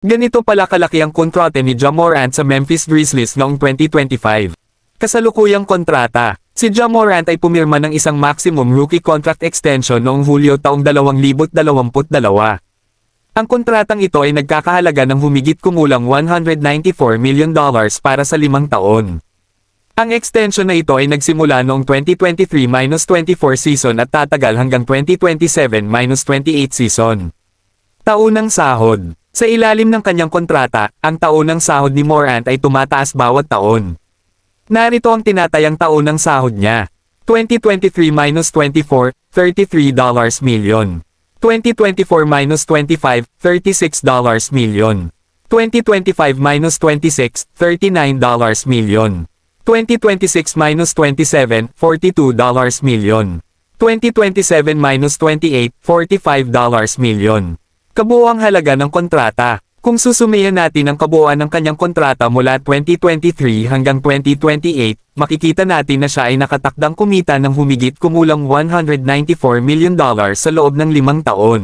Ganito pala kalaki ang kontrata ni Ja Morant sa Memphis Grizzlies noong 2025. Kasalukuyang kontrata, si Ja Morant ay pumirma ng isang maximum rookie contract extension noong Hulyo taong 2022. Ang kontratang ito ay nagkakahalaga ng humigit kumulang $194 million para sa 5 taon. Ang extension na ito ay nagsimula noong 2023-24 season at tatagal hanggang 2027-28 season. Taunang sahod. Sa ilalim ng kanyang kontrata, ang taunang sahod ni Morant ay tumataas bawat taon. Narito ang tinatayang taunang sahod niya. 2023-24, $33 million. 2024-25, $36 million. 2025-26, $39 million. 2026-27, $42 million. 2027-28, $45 million. Kabuuang halaga ng kontrata. Kung susumayan natin ang kabuuan ng kanyang kontrata mula 2023 hanggang 2028, makikita natin na siya ay nakatakdang kumita ng humigit kumulang $194 million sa loob ng 5 taon.